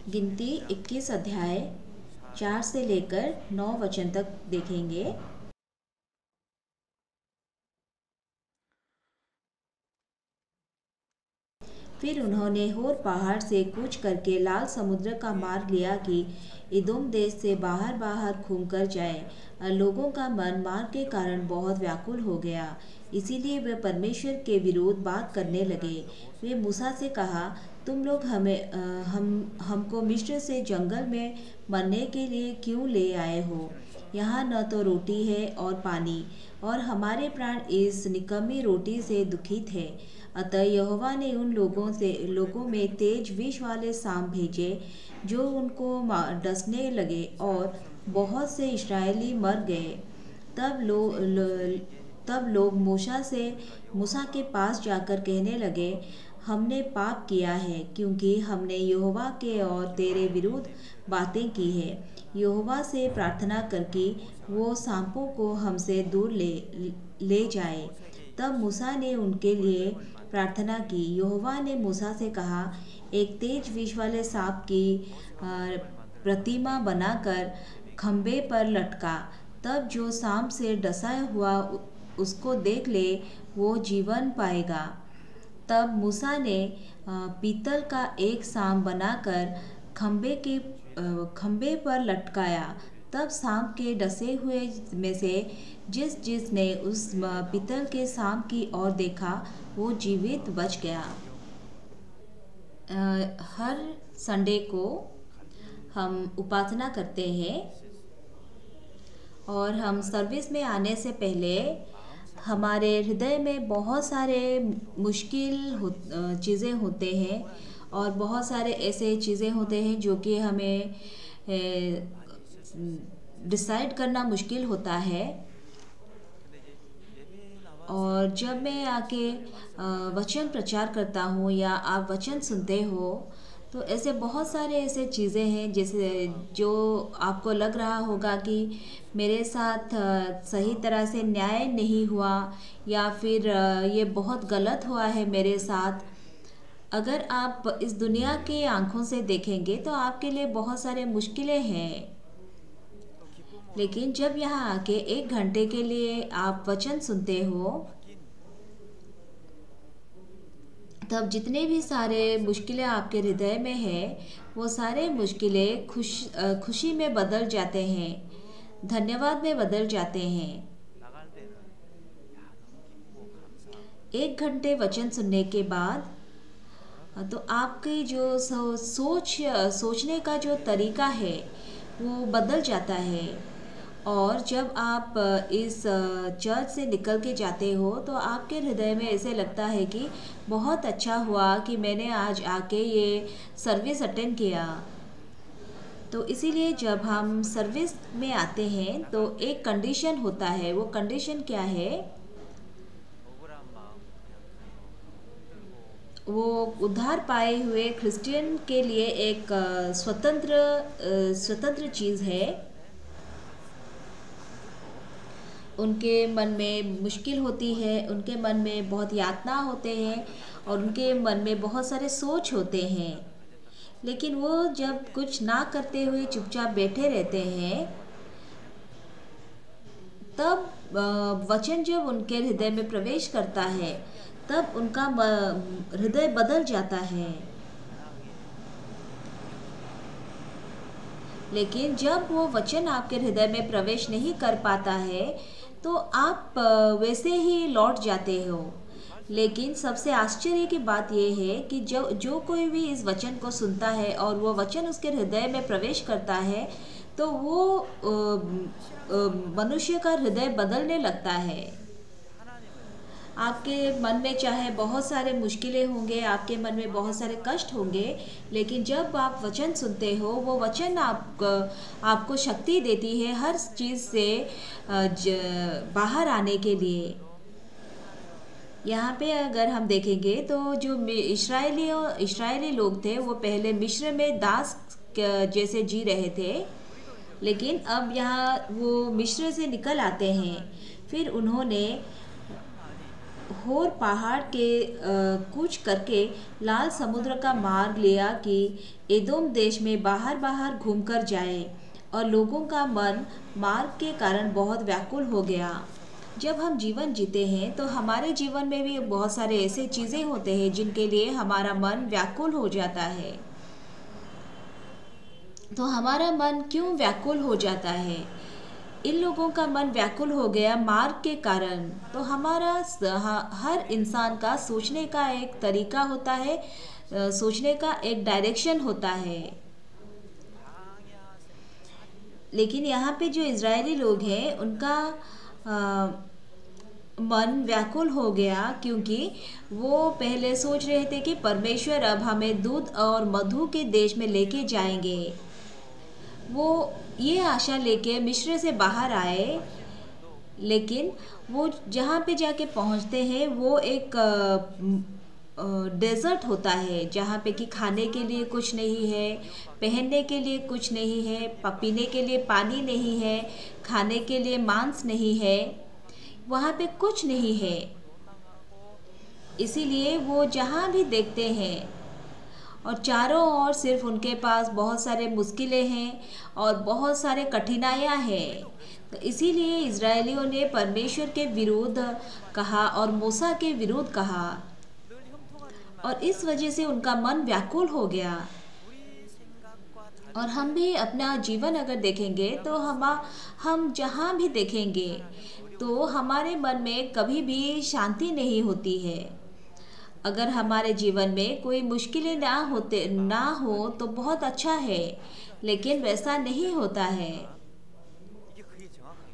गिनती 21 अध्याय 4 से लेकर 9 वचन तक देखेंगे। फिर उन्होंने होर पहाड़ से कूच करके लाल समुद्र का मार्ग लिया कि इदोम देश से बाहर बाहर घूमकर जाए। लोगों का मन मार्ग के कारण बहुत व्याकुल हो गया, इसीलिए वे परमेश्वर के विरुद्ध बात करने लगे। वे मूसा से कहा, तुम लोग हमको मिस्र से जंगल में मरने के लिए क्यों ले आए हो? यहाँ न तो रोटी है और पानी, और हमारे प्राण इस निकम्मी रोटी से दुखित है। अतः यहोवा ने उन लोगों में तेज विष वाले सांप भेजे, जो उनको डसने लगे, और बहुत से इस्राएली मर गए। तब लोग मूसा के पास जाकर कहने लगे, हमने पाप किया है, क्योंकि हमने यहोवा के और तेरे विरुद्ध बातें की है। यहोवा से प्रार्थना करके वो सांपों को हमसे दूर ले जाए। तब मूसा ने उनके लिए प्रार्थना की। यहोवा ने मूसा से कहा, एक तेज विष वाले सांप की प्रतिमा बनाकर खंभे पर लटका। तब जो सांप से डसा हुआ उसको देख ले, वो जीवन पाएगा। तब मूसा ने पीतल का एक सांप बनाकर खंभे पर लटकाया। तब सांप के डसे हुए में से जिसने उस पीतल के सांप की ओर देखा, वो जीवित बच गया। हर संडे को हम उपासना करते हैं, और हम सर्विस में आने से पहले हमारे हृदय में बहुत सारे मुश्किल चीज़ें होते हैं, और बहुत सारे ऐसे चीज़ें होते हैं जो कि हमें डिसाइड करना मुश्किल होता है। और जब मैं आके वचन प्रचार करता हूँ या आप वचन सुनते हो, तो ऐसे बहुत सारे ऐसे चीज़ें हैं जैसे जो आपको लग रहा होगा कि मेरे साथ सही तरह से न्याय नहीं हुआ, या फिर ये बहुत गलत हुआ है मेरे साथ। अगर आप इस दुनिया की आंखों से देखेंगे तो आपके लिए बहुत सारे मुश्किलें हैं, लेकिन जब यहाँ आके 1 घंटे के लिए आप वचन सुनते हो, तब जितने भी सारे मुश्किलें आपके हृदय में है, वो सारे मुश्किलें खुशी में बदल जाते हैं, धन्यवाद में बदल जाते हैं। 1 घंटे वचन सुनने के बाद तो आपकी जो सोचने का जो तरीका है वो बदल जाता है। और जब आप इस चर्च से निकल के जाते हो, तो आपके हृदय में ऐसे लगता है कि बहुत अच्छा हुआ कि मैंने आज आके ये सर्विस अटेंड किया। तो इसीलिए जब हम सर्विस में आते हैं तो एक कंडीशन होता है। वो कंडीशन क्या है? वो उद्धार पाए हुए क्रिश्चियन के लिए एक स्वतंत्र चीज़ है। उनके मन में मुश्किल होती है, उनके मन में बहुत यातना होते हैं, और उनके मन में बहुत सारे सोच होते हैं, लेकिन वो जब कुछ ना करते हुए चुपचाप बैठे रहते हैं, तब वचन जब उनके हृदय में प्रवेश करता है, तब उनका हृदय बदल जाता है। लेकिन जब वो वचन आपके हृदय में प्रवेश नहीं कर पाता है, तो आप वैसे ही लौट जाते हो। लेकिन सबसे आश्चर्य की बात यह है कि जो कोई भी इस वचन को सुनता है और वो वचन उसके हृदय में प्रवेश करता है, तो वो मनुष्य का हृदय बदलने लगता है। आपके मन में चाहे बहुत सारे मुश्किलें होंगे, आपके मन में बहुत सारे कष्ट होंगे, लेकिन जब आप वचन सुनते हो, वो वचन आपको शक्ति देती है हर चीज़ से बाहर आने के लिए। यहाँ पे अगर हम देखेंगे तो जो इस्राएली लोग थे, वो पहले मिस्र में दास जैसे जी रहे थे, लेकिन अब यहाँ वो मिस्र से निकल आते हैं। फिर उन्होंने होर पहाड़ के कूच करके लाल समुद्र का मार्ग लिया कि एदोम देश में बाहर बाहर घूमकर जाए, और लोगों का मन मार्ग के कारण बहुत व्याकुल हो गया। जब हम जीवन जीते हैं तो हमारे जीवन में भी बहुत सारे ऐसे चीज़ें होते हैं जिनके लिए हमारा मन व्याकुल हो जाता है। तो हमारा मन क्यों व्याकुल हो जाता है? इन लोगों का मन व्याकुल हो गया मार्ग के कारण। तो हमारा हर इंसान का सोचने का एक तरीका होता है, सोचने का एक डायरेक्शन होता है। लेकिन यहाँ पे जो इजरायली लोग हैं उनका मन व्याकुल हो गया, क्योंकि वो पहले सोच रहे थे कि परमेश्वर अब हमें दूध और मधु के देश में लेके जाएंगे। वो ये आशा लेके मिस्र से बाहर आए, लेकिन वो जहाँ पे जाके पहुँचते हैं वो एक डेजर्ट होता है, जहाँ पे कि खाने के लिए कुछ नहीं है, पहनने के लिए कुछ नहीं है, पीने के लिए पानी नहीं है, खाने के लिए मांस नहीं है, वहाँ पे कुछ नहीं है। इसीलिए वो जहाँ भी देखते हैं और चारों ओर सिर्फ उनके पास बहुत सारे मुश्किलें हैं और बहुत सारे कठिनाइयाँ हैं। तो इसीलिए इजरायलियों ने परमेश्वर के विरुद्ध कहा और मूसा के विरुद्ध कहा, और इस वजह से उनका मन व्याकुल हो गया। और हम भी अपना जीवन अगर देखेंगे तो हम जहाँ भी देखेंगे तो हमारे मन में कभी भी शांति नहीं होती है। अगर हमारे जीवन में कोई मुश्किलें ना हो तो बहुत अच्छा है, लेकिन वैसा नहीं होता है।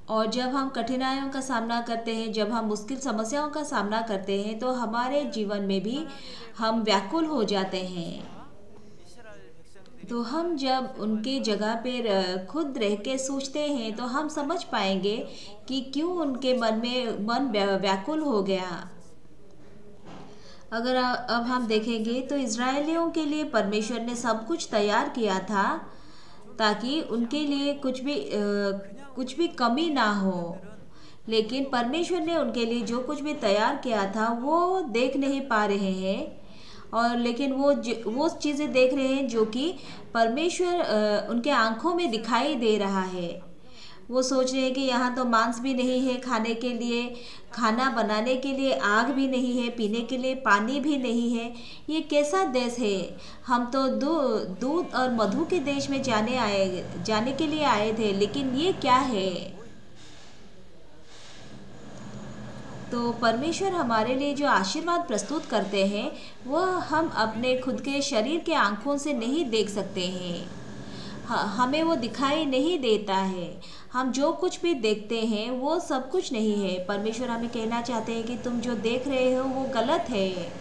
और जब हम कठिनाइयों का सामना करते हैं, जब हम मुश्किल समस्याओं का सामना करते हैं, तो हमारे जीवन में भी हम व्याकुल हो जाते हैं। तो हम जब उनके जगह पे खुद रह के सोचते हैं तो हम समझ पाएंगे कि क्यों उनके मन व्याकुल हो गया। अगर अब हम देखेंगे तो इजरायलियों के लिए परमेश्वर ने सब कुछ तैयार किया था ताकि उनके लिए कुछ भी कमी ना हो, लेकिन परमेश्वर ने उनके लिए जो कुछ भी तैयार किया था वो देख नहीं पा रहे हैं। और लेकिन वो चीज़ें देख रहे हैं जो कि परमेश्वर उनके आँखों में दिखाई दे रहा है। वो सोच रहे हैं कि यहाँ तो मांस भी नहीं है खाने के लिए, खाना बनाने के लिए आग भी नहीं है, पीने के लिए पानी भी नहीं है। ये कैसा देश है? हम तो दूध और मधु के देश में जाने के लिए आए थे, लेकिन ये क्या है? तो परमेश्वर हमारे लिए जो आशीर्वाद प्रस्तुत करते हैं वह हम अपने खुद के शरीर के आँखों से नहीं देख सकते हैं। हमें वो दिखाई नहीं देता है। हम जो कुछ भी देखते हैं वो सब कुछ नहीं है। परमेश्वर हमें कहना चाहते हैं कि तुम जो देख रहे हो वो गलत है,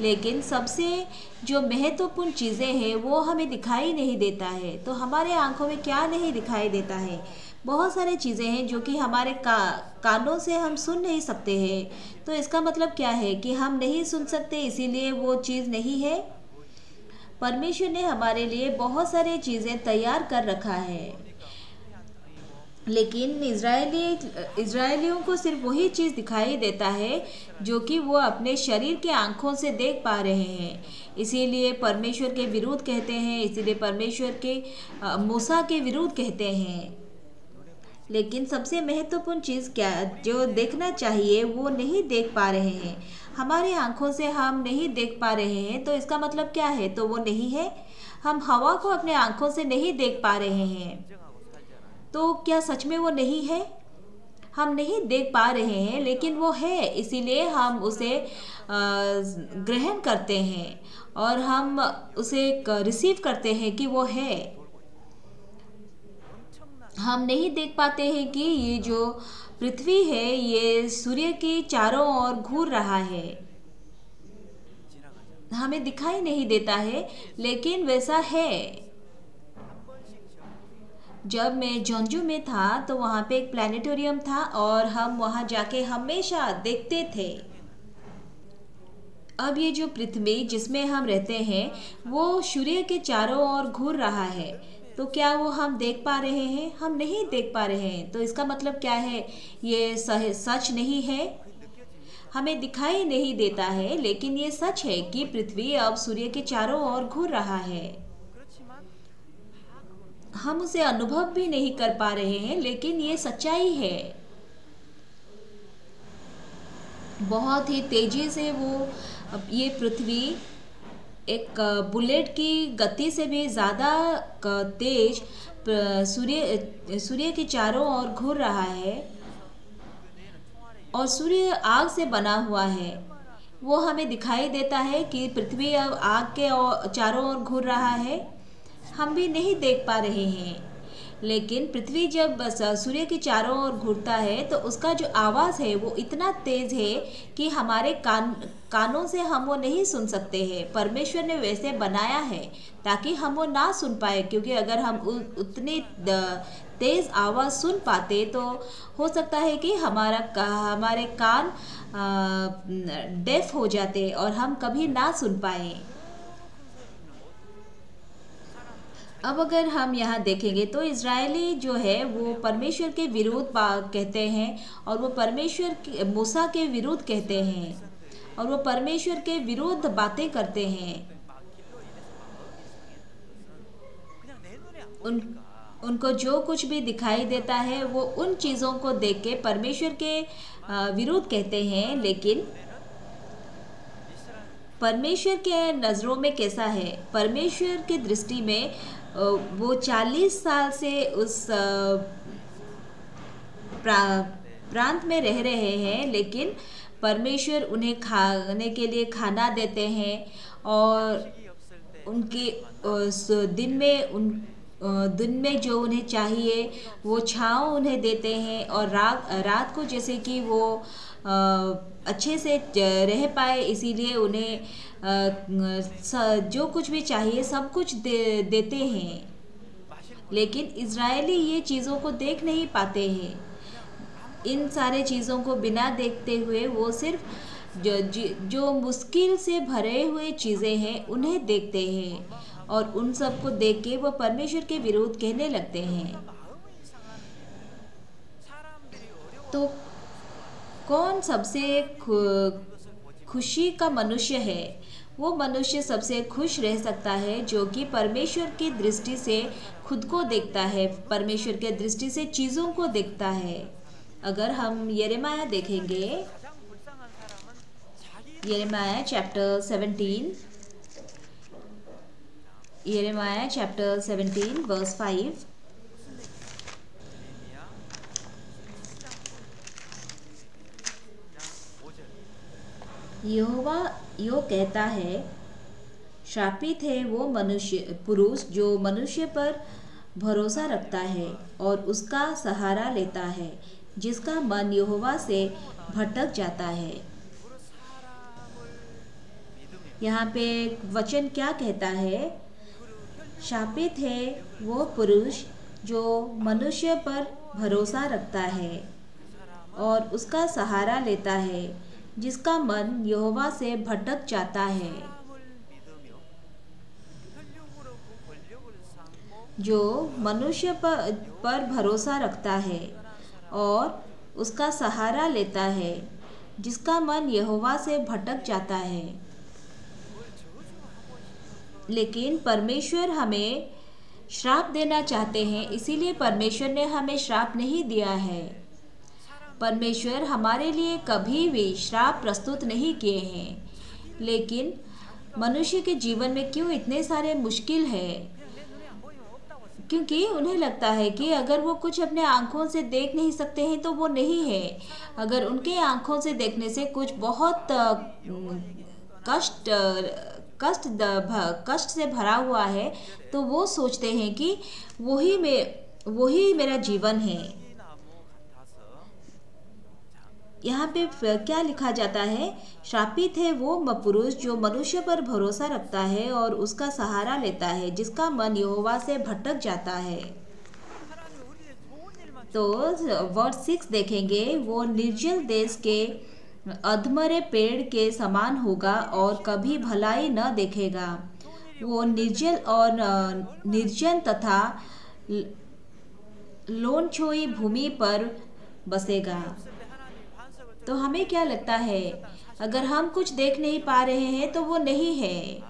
लेकिन सबसे जो महत्वपूर्ण चीज़ें हैं वो हमें दिखाई नहीं देता है। तो हमारे आँखों में क्या नहीं दिखाई देता है? बहुत सारी चीज़ें हैं जो कि हमारे कानों से हम सुन नहीं सकते हैं। तो इसका मतलब क्या है कि हम नहीं सुन सकते, इसीलिए वो चीज़ नहीं है। परमेश्वर ने हमारे लिए बहुत सारी चीज़ें तैयार कर रखा है, लेकिन इजरायलियों को सिर्फ वही चीज़ दिखाई देता है जो कि वो अपने शरीर के आँखों से देख पा रहे हैं। इसीलिए परमेश्वर के विरुद्ध कहते हैं, इसीलिए परमेश्वर के मूसा के विरुद्ध कहते हैं। लेकिन सबसे महत्वपूर्ण चीज़ क्या जो देखना चाहिए वो नहीं देख पा रहे हैं। हमारे आँखों से हम नहीं देख पा रहे हैं, तो इसका मतलब क्या है? तो वो नहीं है। हम हवा को अपने आँखों से नहीं देख पा रहे हैं, तो क्या सच में वो नहीं है? हम नहीं देख पा रहे हैं, लेकिन वो है, इसीलिए हम उसे ग्रहण करते हैं और हम उसे रिसीव करते हैं कि वो है। हम नहीं देख पाते हैं कि ये जो पृथ्वी है ये सूर्य के चारों ओर घूर रहा है। हमें दिखाई नहीं देता है, लेकिन वैसा है। जब मैं जॉन्जू में था तो वहाँ पे एक प्लानिटोरियम था और हम वहाँ जाके हमेशा देखते थे। अब ये जो पृथ्वी जिसमें हम रहते हैं वो सूर्य के चारों ओर घूर रहा है, तो क्या वो हम देख पा रहे हैं? हम नहीं देख पा रहे हैं। तो इसका मतलब क्या है? ये सच नहीं है। हमें दिखाई नहीं देता है, लेकिन ये सच है कि पृथ्वी अब सूर्य के चारों ओर घूर रहा है। हम उसे अनुभव भी नहीं कर पा रहे हैं, लेकिन ये सच्चाई है। बहुत ही तेजी से ये पृथ्वी एक बुलेट की गति से भी ज़्यादा तेज सूर्य के चारों ओर घूर रहा है। और सूर्य आग से बना हुआ है। वो हमें दिखाई देता है कि पृथ्वी अब आग के चारों ओर घूर रहा है। हम भी नहीं देख पा रहे हैं, लेकिन पृथ्वी जब सूर्य के चारों ओर घूरता है तो उसका जो आवाज़ है वो इतना तेज़ है कि हमारे कानों से हम वो नहीं सुन सकते हैं। परमेश्वर ने वैसे बनाया है ताकि हम वो ना सुन पाए, क्योंकि अगर हम उतनी तेज़ आवाज़ सुन पाते तो हो सकता है कि हमारे कान डेफ हो जाते और हम कभी ना सुन पाए। अब अगर हम यहाँ देखेंगे तो इजरायली जो है वो परमेश्वर के विरुद्ध कहते हैं, और वो मूसा के विरुद्ध कहते हैं, और वो परमेश्वर के विरुद्ध बातें करते हैं। उनको जो कुछ भी दिखाई देता है वो उन चीज़ों को देख के परमेश्वर के विरुद्ध कहते हैं। लेकिन परमेश्वर के नज़रों में कैसा है? परमेश्वर की दृष्टि में वो 40 साल से उस प्रांत में रह रहे हैं, लेकिन परमेश्वर उन्हें खाने के लिए खाना देते हैं, और उनके दिन में जो उन्हें चाहिए वो छाँव उन्हें देते हैं, और रात को जैसे कि वो अच्छे से रह पाए, इसीलिए उन्हें जो कुछ भी चाहिए सब कुछ देते हैं। लेकिन इजरायली ये चीज़ों को देख नहीं पाते हैं। इन सारे चीज़ों को बिना देखते हुए वो सिर्फ जो मुश्किल से भरे हुए चीज़ें हैं उन्हें देखते हैं, और उन सब को देख के वो परमेश्वर के विरुद्ध कहने लगते हैं। तो कौन सबसे खुशी का मनुष्य है? वो मनुष्य सबसे खुश रह सकता है जो कि परमेश्वर की दृष्टि से खुद को देखता है, परमेश्वर के दृष्टि से चीज़ों को देखता है। अगर हम यिर्मयाह देखेंगे, यिर्मयाह चैप्टर 17 वर्स 5। यहोवा यो कहता है, श्रापित है वो पुरुष जो मनुष्य पर भरोसा रखता है और उसका सहारा लेता है, जिसका मन यहोवा से भटक जाता है। यहाँ पे वचन क्या कहता है? शापित है वो पुरुष जो मनुष्य पर भरोसा रखता है और उसका सहारा लेता है, जिसका मन यहोवा से भटक जाता है। जो मनुष्य पर भरोसा रखता है और उसका सहारा लेता है, जिसका मन यहोवा से भटक जाता है। लेकिन परमेश्वर हमें श्राप देना चाहते हैं, इसीलिए परमेश्वर ने हमें श्राप नहीं दिया है। परमेश्वर हमारे लिए कभी भी श्राप प्रस्तुत नहीं किए हैं। लेकिन मनुष्य के जीवन में क्यों इतने सारे मुश्किल है? क्योंकि उन्हें लगता है कि अगर वो कुछ अपने आँखों से देख नहीं सकते हैं तो वो नहीं है। अगर उनके आँखों से देखने से कुछ बहुत कष्ट से भरा हुआ है तो वो सोचते हैं कि वही मेरा जीवन है। यहाँ पे क्या लिखा जाता है? श्रापित है वो पुरुष जो मनुष्य पर भरोसा रखता है और उसका सहारा लेता है, जिसका मन यहोवा से भटक जाता है। तो वर्स 6 देखेंगे, वो निर्जल देश के अधमरे पेड़ के समान होगा और कभी भलाई न देखेगा। वो निर्जल और निर्जन तथा लोनछोई भूमि पर बसेगा। तो हमें क्या लगता है, अगर हम कुछ देख नहीं पा रहे हैं तो वो नहीं है।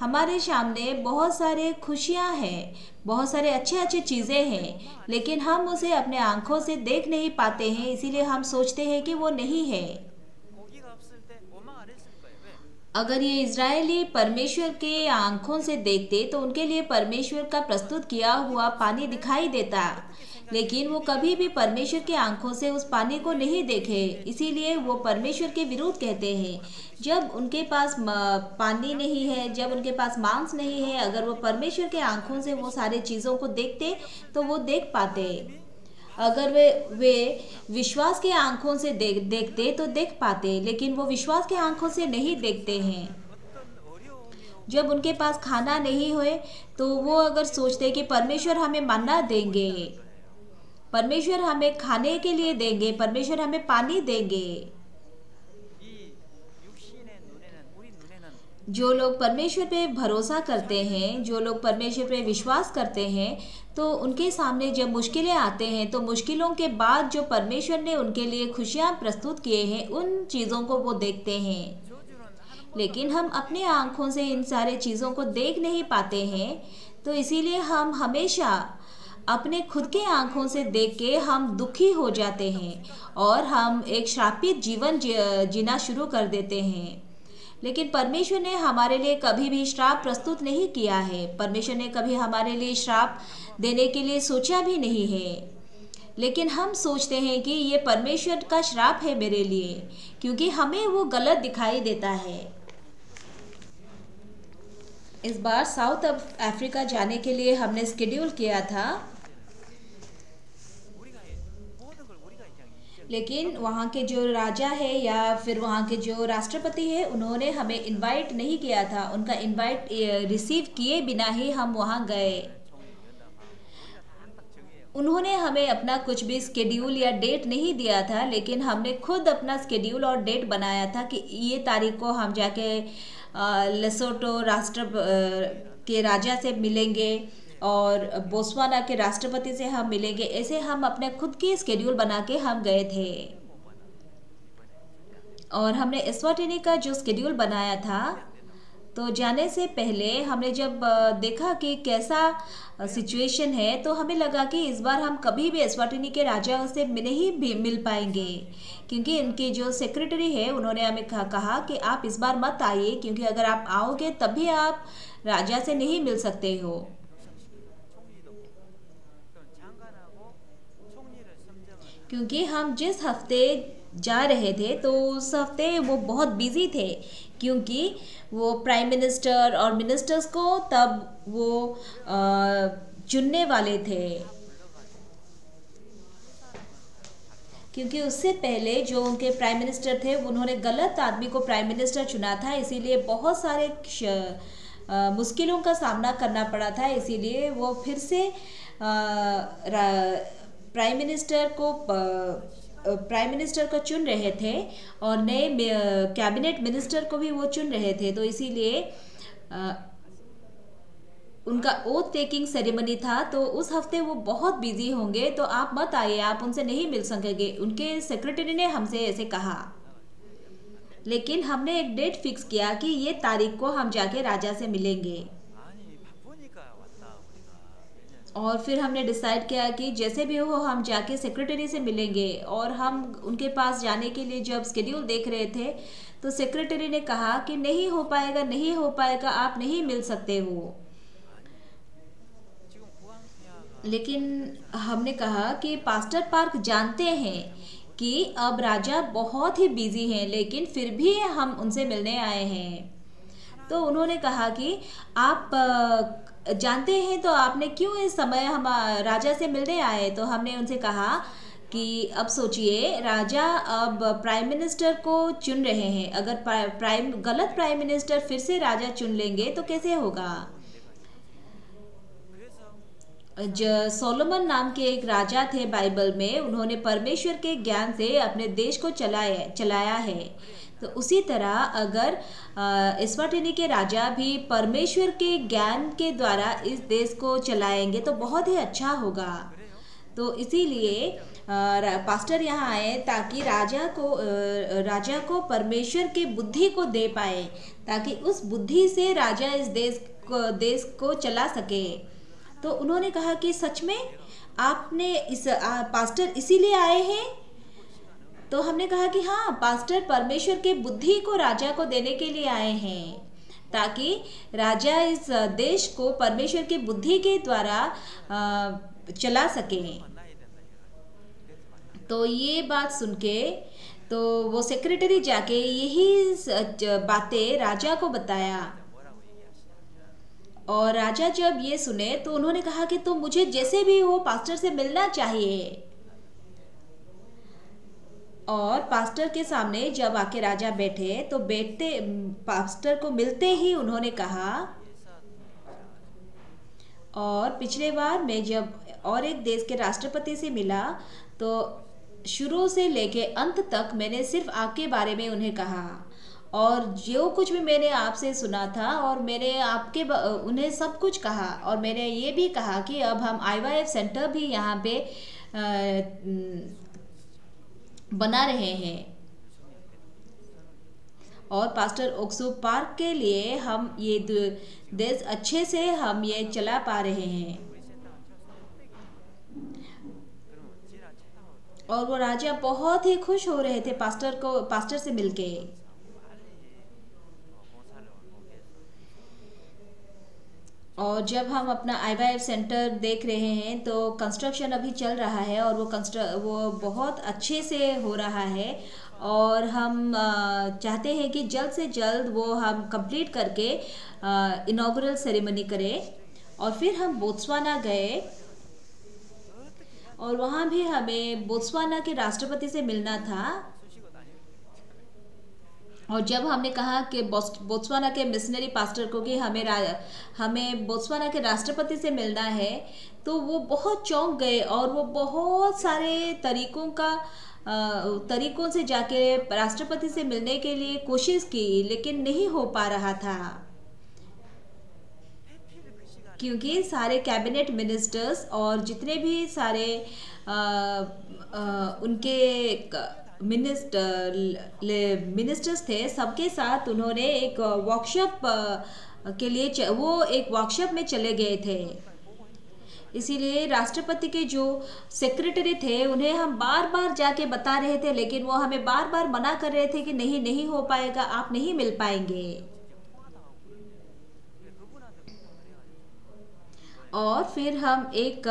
हमारे सामने बहुत सारे खुशियां हैं, बहुत सारे अच्छे अच्छे चीज़ें हैं, लेकिन हम उसे अपने आंखों से देख नहीं पाते हैं, इसीलिए हम सोचते हैं कि वो नहीं है। अगर ये इज़राइली परमेश्वर के आंखों से देखते तो उनके लिए परमेश्वर का प्रस्तुत किया हुआ पानी दिखाई देता, लेकिन वो कभी भी परमेश्वर की आंखों से उस पानी को नहीं देखे, इसीलिए वो परमेश्वर के विरुद्ध कहते हैं। जब उनके पास पानी नहीं है, जब उनके पास मांस नहीं है, अगर वो परमेश्वर के आंखों से वो सारी चीज़ों को देखते तो वो देख पाते। अगर वे विश्वास के आंखों से देखते तो देख पाते, लेकिन वो विश्वास के आंखों से नहीं देखते हैं। जब उनके पास खाना नहीं होए तो वो अगर सोचते कि परमेश्वर हमें मन्ना देंगे, परमेश्वर हमें खाने के लिए देंगे, परमेश्वर हमें पानी देंगे। जो लोग परमेश्वर पे भरोसा करते हैं, जो लोग परमेश्वर पे विश्वास करते हैं, तो उनके सामने जब मुश्किलें आते हैं तो मुश्किलों के बाद जो परमेश्वर ने उनके लिए खुशियाँ प्रस्तुत किए हैं, उन चीज़ों को वो देखते हैं। लेकिन हम अपने आँखों से इन सारे चीज़ों को देख नहीं पाते हैं, तो इसीलिए हम हमेशा अपने खुद के आँखों से देख के हम दुखी हो जाते हैं और हम एक श्रापित जीवन जीना शुरू कर देते हैं। लेकिन परमेश्वर ने हमारे लिए कभी भी श्राप प्रस्तुत नहीं किया है, परमेश्वर ने कभी हमारे लिए श्राप देने के लिए सोचा भी नहीं है। लेकिन हम सोचते हैं कि ये परमेश्वर का श्राप है मेरे लिए, क्योंकि हमें वो गलत दिखाई देता है। इस बार साउथ अफ्रीका जाने के लिए हमने शेड्यूल किया था, लेकिन वहाँ के जो राजा है या फिर वहाँ के जो राष्ट्रपति है, उन्होंने हमें इनवाइट नहीं किया था। उनका इनवाइट रिसीव किए बिना ही हम वहाँ गए। उन्होंने हमें अपना कुछ भी स्केड्यूल या डेट नहीं दिया था, लेकिन हमने खुद अपना स्केड्यूल और डेट बनाया था कि ये तारीख को हम जाके लेसोटो राष्ट्र के राजा से मिलेंगे और बोत्सवाना के राष्ट्रपति से हम मिलेंगे। ऐसे हम अपने खुद की स्केड्यूल बना के हम गए थे। और हमने एस्वाटिनी का जो स्केड्यूल बनाया था, तो जाने से पहले हमने जब देखा कि कैसा सिचुएशन है, तो हमें लगा कि इस बार हम कभी भी एस्वाटिनी के राजा से नहीं भी मिल पाएंगे, क्योंकि इनके जो सेक्रेटरी है उन्होंने हमें कहा कि आप इस बार मत आइए, क्योंकि अगर आप आओगे तभी आप राजा से नहीं मिल सकते हो। क्योंकि हम जिस हफ्ते जा रहे थे तो उस हफ्ते वो बहुत बिजी थे, क्योंकि वो प्राइम मिनिस्टर और मिनिस्टर्स को तब वो चुनने वाले थे। क्योंकि उससे पहले जो उनके प्राइम मिनिस्टर थे उन्होंने गलत आदमी को प्राइम मिनिस्टर चुना था, इसीलिए बहुत सारे मुश्किलों का सामना करना पड़ा था। इसीलिए वो फिर से प्राइम मिनिस्टर को चुन रहे थे और नए कैबिनेट मिनिस्टर को भी वो चुन रहे थे। तो इसीलिए उनका ओथ टेकिंग सेरेमनी था, तो उस हफ्ते वो बहुत बिजी होंगे, तो आप मत आइए, आप उनसे नहीं मिल सकेंगे, उनके सेक्रेटरी ने हमसे ऐसे कहा। लेकिन हमने एक डेट फिक्स किया कि ये तारीख को हम जाके राजा से मिलेंगे। और फिर हमने डिसाइड किया कि जैसे भी हो हम जाके सेक्रेटरी से मिलेंगे। और हम उनके पास जाने के लिए जब स्केड्यूल देख रहे थे तो सेक्रेटरी ने कहा कि नहीं हो पाएगा, नहीं हो पाएगा, आप नहीं मिल सकते हो। लेकिन हमने कहा कि पास्टर पार्क जानते हैं कि अब राजा बहुत ही बिजी हैं, लेकिन फिर भी हम उनसे मिलने आए हैं। तो उन्होंने कहा कि आप जानते हैं तो आपने क्यों इस समय हम राजा से मिलने आए। तो हमने उनसे कहा कि अब सोचिए, राजा अब प्राइम मिनिस्टर को चुन रहे हैं, अगर गलत प्राइम मिनिस्टर फिर से राजा चुन लेंगे तो कैसे होगा। सोलोमन नाम के एक राजा थे बाइबल में, उन्होंने परमेश्वर के ज्ञान से अपने देश को चलाया है। तो उसी तरह अगर एस्वाटिनी के राजा भी परमेश्वर के ज्ञान के द्वारा इस देश को चलाएंगे तो बहुत ही अच्छा होगा। तो इसीलिए पास्टर यहाँ आए ताकि राजा को परमेश्वर की बुद्धि को दे पाए, ताकि उस बुद्धि से राजा इस देश को चला सके। तो उन्होंने कहा कि सच में आपने पास्टर इसीलिए आए हैं? तो हमने कहा कि हाँ, पास्टर परमेश्वर के बुद्धि को राजा को देने के लिए आए हैं, ताकि राजा इस देश को परमेश्वर की बुद्धि के द्वारा चला सके। तो ये बात सुन के तो वो सेक्रेटरी जाके यही बातें राजा को बताया, और राजा जब ये सुने तो उन्होंने कहा कि तो मुझे जैसे भी हो पास्टर से मिलना चाहिए। और पास्टर के सामने जब आके राजा बैठे तो पास्टर को मिलते ही उन्होंने कहा, और पिछले बार मैं जब और एक देश के राष्ट्रपति से मिला तो शुरू से लेके अंत तक मैंने सिर्फ आपके बारे में उन्हें कहा, और जो कुछ भी मैंने आपसे सुना था और मैंने उन्हें सब कुछ कहा, और मैंने ये भी कहा कि अब हम IYF सेंटर भी यहाँ पे बना रहे हैं, और पास्टर ओक्सू पार्क के लिए हम ये देश अच्छे से हम ये चला पा रहे हैं। और वो राजा बहुत ही खुश हो रहे थे पास्टर से मिलके। और जब हम अपना IYF सेंटर देख रहे हैं तो कंस्ट्रक्शन अभी चल रहा है, और वो बहुत अच्छे से हो रहा है, और हम चाहते हैं कि जल्द से जल्द वो हम कंप्लीट करके इनॉग्रल सेरेमनी करें। और फिर हम बोत्सवाना गए, और वहाँ भी हमें बोत्सवाना के राष्ट्रपति से मिलना था। और जब हमने कहा कि बोत्सवाना के मिशनरी पास्टर को कि हमें बोत्सवाना के राष्ट्रपति से मिलना है, तो वो बहुत चौंक गए, और वो बहुत सारे तरीकों से जाके राष्ट्रपति से मिलने के लिए कोशिश की, लेकिन नहीं हो पा रहा था, क्योंकि सारे कैबिनेट मिनिस्टर्स और जितने भी सारे उनके मिनिस्टर्स थे, सबके साथ उन्होंने एक वर्कशॉप के लिए वो एक वर्कशॉप में चले गए थे। इसीलिए राष्ट्रपति के जो सेक्रेटरी थे उन्हें हम बार बार जाके बता रहे थे, लेकिन वो हमें बार बार मना कर रहे थे कि नहीं हो पाएगा, आप नहीं मिल पाएंगे। और फिर हम एक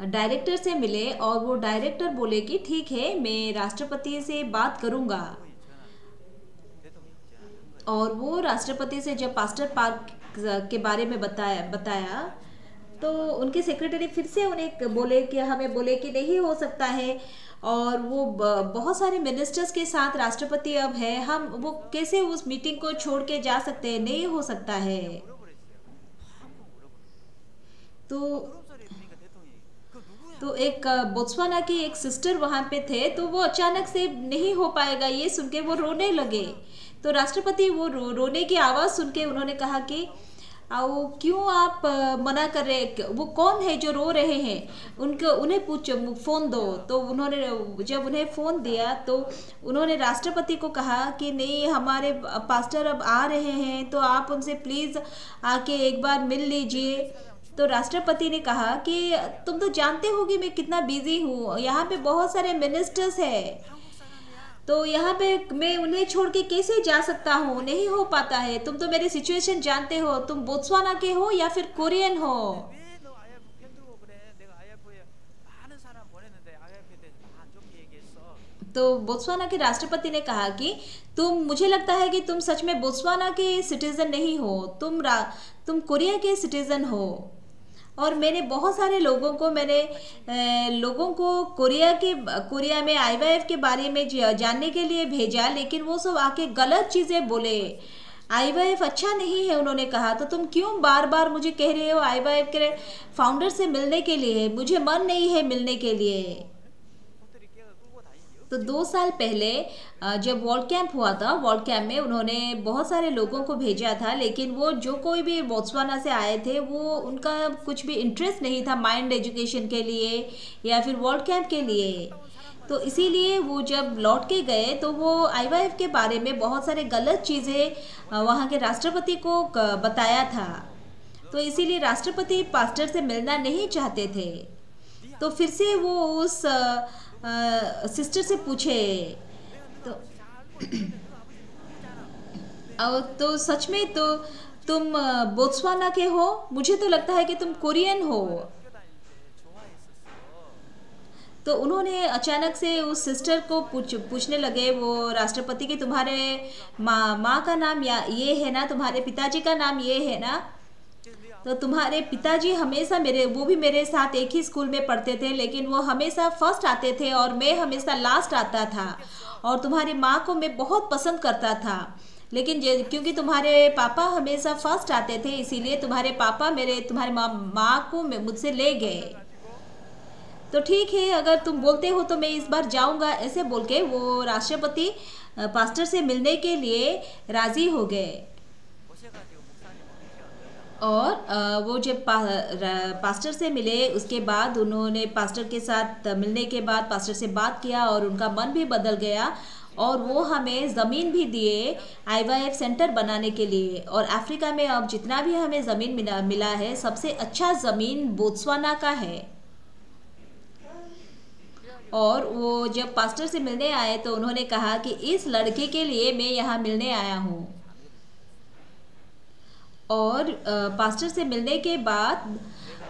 डायरेक्टर से मिले, और वो डायरेक्टर बोले कि ठीक है, मैं राष्ट्रपति से बात करूंगा। और वो राष्ट्रपति से जब पास्टर पार्क के बारे में बताया तो उनके सेक्रेटरी फिर से उन्हें बोले कि नहीं हो सकता है, और वो बहुत सारे मिनिस्टर्स के साथ राष्ट्रपति अब है, हम वो कैसे उस मीटिंग को छोड़ के जा सकते हैं, नहीं हो सकता है। तो एक बोत्सवाना की एक सिस्टर वहाँ पे थे, तो वो अचानक से नहीं हो पाएगा ये सुन के वो रोने लगे। तो राष्ट्रपति वो रोने की आवाज़ सुन के उन्होंने कहा कि आओ, क्यों आप मना कर रहे, वो कौन है जो रो रहे हैं, उन्हें फ़ोन दो। तो उन्होंने जब उन्हें फ़ोन दिया तो उन्होंने राष्ट्रपति को कहा कि नहीं, हमारे पास्टर अब आ रहे हैं, तो आप उनसे प्लीज़ आके एक बार मिल लीजिए। तो राष्ट्रपति ने कहा कि तुम तो जानते हो कि मैं कितना बिजी हूँ, यहाँ पे बहुत सारे मिनिस्टर्स हैं, तो यहाँ पे मैं उन्हें छोड़ के कैसे जा सकता हूँ, नहीं हो पाता है। तुम तो मेरी सिचुएशन जानते हो, तुम बोत्सवाना के हो या फिर कोरियन हो। तो बोत्सवाना के राष्ट्रपति ने कहा कि मुझे लगता है कि तुम सच में बोत्सवाना के सिटीजन नहीं हो, तुम कोरिया के सिटीजन हो। और मैंने बहुत सारे लोगों को कोरिया में IYF के बारे में जानने के लिए भेजा, लेकिन वो सब आके गलत चीज़ें बोले। IYF अच्छा नहीं है उन्होंने कहा, तो तुम क्यों बार बार मुझे कह रहे हो IYF के फाउंडर से मिलने के लिए, मुझे मन नहीं है मिलने के लिए। तो 2 साल पहले जब वर्ल्ड कैंप हुआ था, वर्ल्ड कैंप में उन्होंने बहुत सारे लोगों को भेजा था, लेकिन वो जो कोई भी बोत्सवाना से आए थे वो उनका कुछ भी इंटरेस्ट नहीं था माइंड एजुकेशन के लिए या फिर वर्ल्ड कैंप के लिए। तो इसीलिए वो जब लौट के गए तो वो आईवाईएफ के बारे में बहुत सारे गलत चीज़ें वहाँ के राष्ट्रपति को बताया था। तो इसीलिए राष्ट्रपति पास्टर से मिलना नहीं चाहते थे। तो फिर से वो उस सिस्टर से पूछे। तो और तो सच में तो तुम बोत्सवाना के हो, मुझे तो लगता है कि तुम कोरियन हो। तो उन्होंने अचानक से उस सिस्टर को पूछने लगे वो राष्ट्रपति कि तुम्हारे माँ का नाम या ये है ना, तुम्हारे पिताजी का नाम ये है ना। तो तुम्हारे पिताजी हमेशा वो भी मेरे साथ एक ही स्कूल में पढ़ते थे, लेकिन वो हमेशा फर्स्ट आते थे और मैं हमेशा लास्ट आता था। और तुम्हारी माँ को मैं बहुत पसंद करता था, लेकिन क्योंकि तुम्हारे पापा हमेशा फर्स्ट आते थे इसीलिए तुम्हारे पापा तुम्हारे माँ को मुझसे ले गए। तो ठीक है, अगर तुम बोलते हो तो मैं इस बार जाऊंगा, ऐसे बोल के वो राष्ट्रपति पास्टर से मिलने के लिए राजी हो गए। और वो जब पास्टर से मिले उसके बाद उन्होंने पास्टर के साथ मिलने के बाद पास्टर से बात किया और उनका मन भी बदल गया और वो हमें ज़मीन भी दिए आईवाईएफ सेंटर बनाने के लिए। और अफ्रीका में अब जितना भी हमें ज़मीन मिला है, सबसे अच्छा ज़मीन बोत्सवाना का है। और वो जब पास्टर से मिलने आए तो उन्होंने कहा कि इस लड़के के लिए मैं यहाँ मिलने आया हूँ। और पास्टर से मिलने के बाद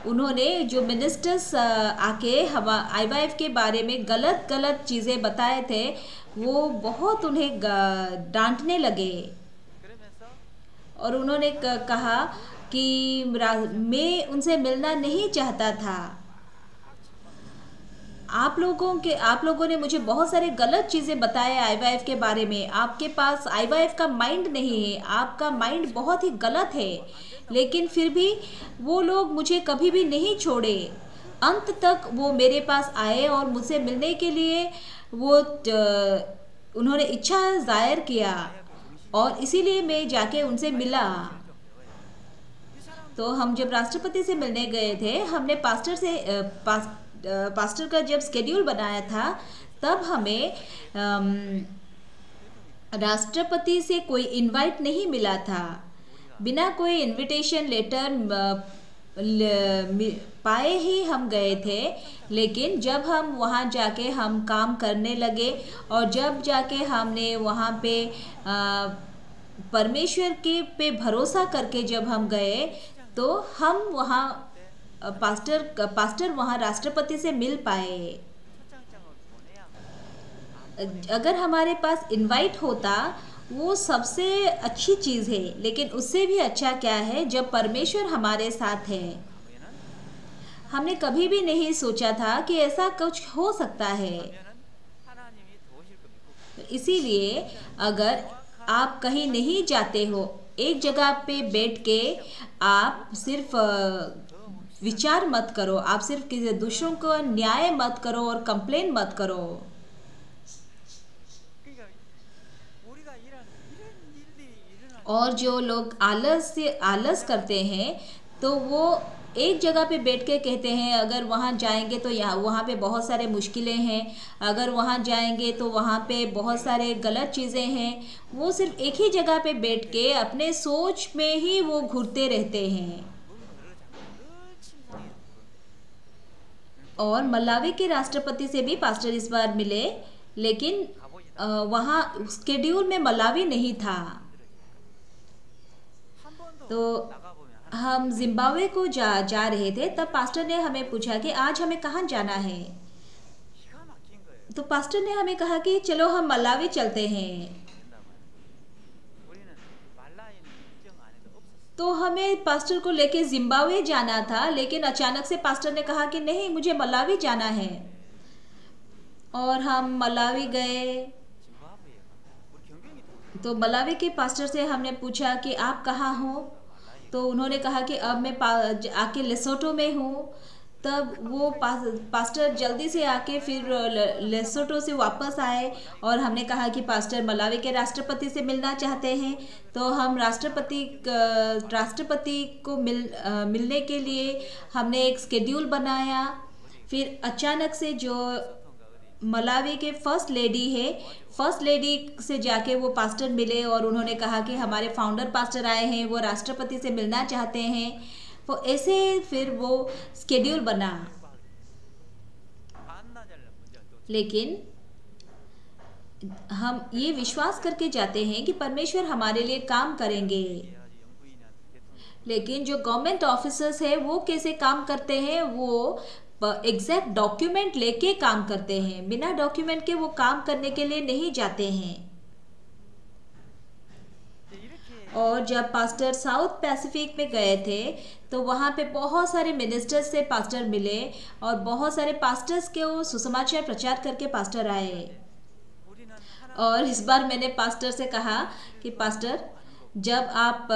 उन्होंने जो मिनिस्टर्स आके आईवाईएफ के बारे में गलत गलत चीज़ें बताए थे वो बहुत उन्हें डांटने लगे। और उन्होंने कहा कि मैं उनसे मिलना नहीं चाहता था। आप लोगों ने मुझे बहुत सारे गलत चीज़ें बताए आईवाईएफ के बारे में। आपके पास आईवाईएफ का माइंड नहीं है, आपका माइंड बहुत ही गलत है। लेकिन फिर भी वो लोग मुझे कभी भी नहीं छोड़े। अंत तक वो मेरे पास आए और मुझसे मिलने के लिए वो उन्होंने इच्छा जाहिर किया और इसीलिए मैं जाके उनसे मिला। तो हम जब राष्ट्रपति से मिलने गए थे, हमने पास्टर का जब स्केड्यूल बनाया था तब हमें राष्ट्रपति से कोई इनवाइट नहीं मिला था। बिना कोई इनविटेशन लेटर पाए ही हम गए थे। लेकिन जब हम वहाँ जाके हम काम करने लगे और जब जाके हमने वहाँ पे परमेश्वर के पे भरोसा करके जब हम गए तो हम वहाँ पास्टर वहाँ राष्ट्रपति से मिल पाए। अगर हमारे पास इनवाइट होता वो सबसे अच्छी चीज़ है, लेकिन उससे भी अच्छा क्या है जब परमेश्वर हमारे साथ है। हमने कभी भी नहीं सोचा था कि ऐसा कुछ हो सकता है। इसीलिए अगर आप कहीं नहीं जाते हो, एक जगह पे बैठ के आप सिर्फ विचार मत करो, आप सिर्फ किसी दूसरों को न्याय मत करो और कंप्लेन मत करो। और जो लोग आलस करते हैं तो वो एक जगह पे बैठ के कहते हैं अगर वहाँ जाएंगे तो वहाँ पे बहुत सारे मुश्किलें हैं, अगर वहाँ जाएंगे तो वहाँ पे बहुत सारे गलत चीज़ें हैं। वो सिर्फ एक ही जगह पे बैठ के अपने सोच में ही वो घूरते रहते हैं। और मलावी के राष्ट्रपति से भी पास्टर इस बार मिले, लेकिन वहाँ स्केड्यूल में मलावी नहीं था। तो हम जिम्बाब्वे को जा रहे थे, तब पास्टर ने हमें पूछा कि आज हमें कहाँ जाना है। तो पास्टर ने हमें कहा कि चलो हम मलावी चलते हैं। तो हमें पास्टर को लेके जिम्बाब्वे जाना था, लेकिन अचानक से पास्टर ने कहा कि नहीं, मुझे मलावी जाना है। और हम मलावी गए। तो मलावी के पास्टर से हमने पूछा कि आप कहाँ हो। तो उन्होंने कहा कि अब मैं आके लेसोटो में हूँ। तब वो पास्टर जल्दी से आके फिर लेसोटो से वापस आए और हमने कहा कि पास्टर मलावी के राष्ट्रपति से मिलना चाहते हैं। तो हम राष्ट्रपति को मिलने के लिए हमने एक स्केड्यूल बनाया। फिर अचानक से जो मलावी के फर्स्ट लेडी से जाके वो पास्टर मिले और उन्होंने कहा कि हमारे फाउंडर पास्टर आए हैं, वो राष्ट्रपति से मिलना चाहते हैं। तो ऐसे फिर वो स्केड्यूल बना। लेकिन हम ये विश्वास करके जाते हैं कि परमेश्वर हमारे लिए काम करेंगे। लेकिन जो गवर्नमेंट ऑफिसर्स है वो कैसे काम करते हैं, वो एग्जैक्ट डॉक्यूमेंट लेके काम करते हैं। बिना डॉक्यूमेंट के वो काम करने के लिए नहीं जाते हैं। और जब पास्टर साउथ पैसिफिक में गए थे तो वहाँ पे बहुत सारे मिनिस्टर्स से पास्टर मिले और बहुत सारे पास्टर्स के वो सुसमाचार प्रचार करके पास्टर आए। और इस बार मैंने पास्टर से कहा कि पास्टर, जब आप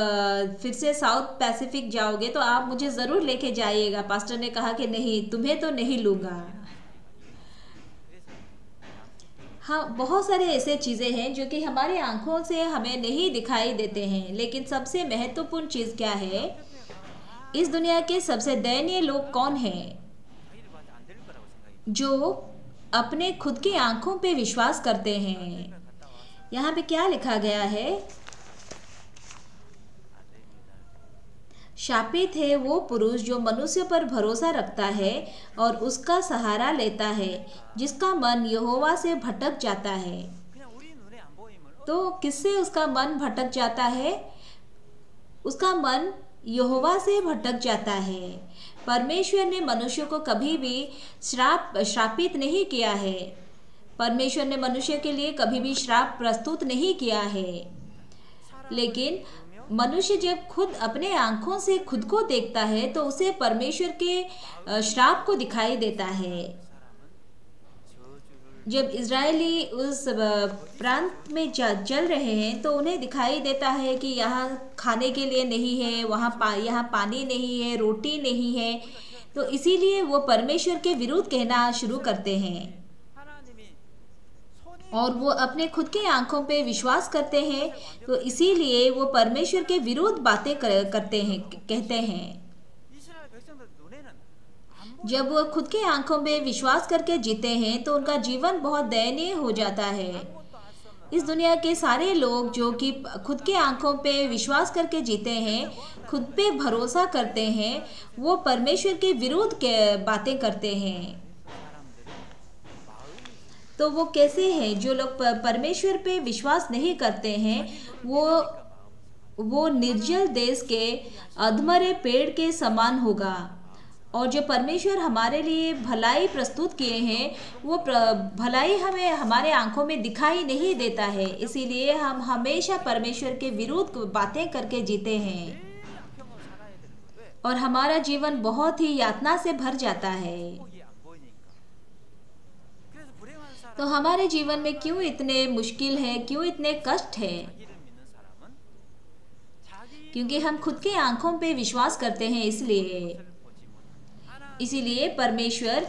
फिर से साउथ पैसिफिक जाओगे तो आप मुझे ज़रूर लेके जाइएगा। पास्टर ने कहा कि नहीं, तुम्हें तो नहीं लूँगा। हाँ, बहुत सारे ऐसे चीज़ें हैं जो कि हमारी आंखों से हमें नहीं दिखाई देते हैं। लेकिन सबसे महत्वपूर्ण चीज़ क्या है? इस दुनिया के सबसे दयनीय लोग कौन हैं? जो अपने खुद की आंखों पे विश्वास करते हैं। यहाँ पे क्या लिखा गया है? शापित है वो पुरुष जो मनुष्य पर भरोसा रखता है और उसका सहारा लेता है, जिसका मन यहोवा से भटक जाता है। तो किससे उसका मन भटक जाता है? उसका मन यहोवा से भटक जाता है। परमेश्वर ने मनुष्य को कभी भी श्रापित नहीं किया है। परमेश्वर ने मनुष्य के लिए कभी भी श्राप प्रस्तुत नहीं किया है। लेकिन मनुष्य जब खुद अपने आंखों से खुद को देखता है तो उसे परमेश्वर के श्राप को दिखाई देता है। जब इजरायली उस प्रांत में चल रहे हैं तो उन्हें दिखाई देता है कि यहाँ खाने के लिए नहीं है, यहाँ पानी नहीं है, रोटी नहीं है। तो इसीलिए वो परमेश्वर के विरुद्ध कहना शुरू करते हैं और वो अपने खुद के आंखों पे विश्वास करते हैं। तो इसीलिए वो परमेश्वर के विरुद्ध बातें करते हैं, कहते हैं। जब वो खुद के आंखों पे विश्वास करके जीते हैं तो उनका जीवन बहुत दयनीय हो जाता है। इस दुनिया के सारे लोग जो कि खुद के आंखों पे विश्वास करके जीते हैं, खुद पे भरोसा करते हैं, वो परमेश्वर के विरुद्ध बातें करते हैं। तो वो कैसे हैं? जो लोग परमेश्वर पे विश्वास नहीं करते हैं, वो निर्जल देश के अधमरे पेड़ के समान होगा। और जो परमेश्वर हमारे लिए भलाई प्रस्तुत किए हैं, वो भलाई हमें हमारे आंखों में दिखाई नहीं देता है। इसीलिए हम हमेशा परमेश्वर के विरुद्ध बातें करके जीते हैं और हमारा जीवन बहुत ही यातना से भर जाता है। तो हमारे जीवन में क्यों इतने मुश्किल है, क्यों इतने कष्ट है? क्योंकि हम खुद के आंखों पे विश्वास करते हैं। इसीलिए परमेश्वर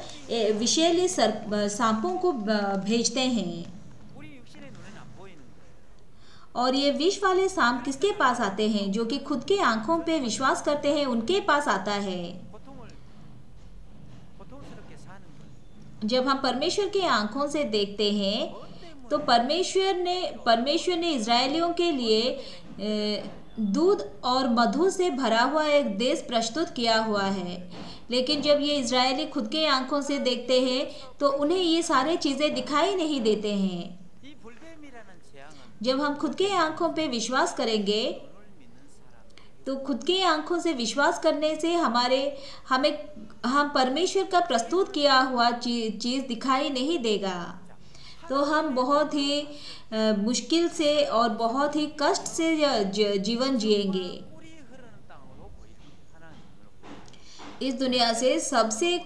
विषैले सांपों को भेजते हैं। और ये विष वाले सांप किसके पास आते हैं? जो कि खुद के आंखों पे विश्वास करते हैं, उनके पास आता है। जब हम परमेश्वर की आंखों से देखते हैं तो परमेश्वर ने इजरायलियों के लिए दूध और मधु से भरा हुआ एक देश प्रस्तुत किया हुआ है। लेकिन जब ये इजरायली खुद के आंखों से देखते हैं तो उन्हें ये सारे चीज़ें दिखाई नहीं देते हैं। जब हम खुद के आंखों पे विश्वास करेंगे तो खुद की आंखों से विश्वास करने से हम परमेश्वर का प्रस्तुत किया हुआ चीज़ दिखाई नहीं देगा। तो हम बहुत ही मुश्किल से और बहुत ही कष्ट से जीवन जिएंगे। इस दुनिया से सबसे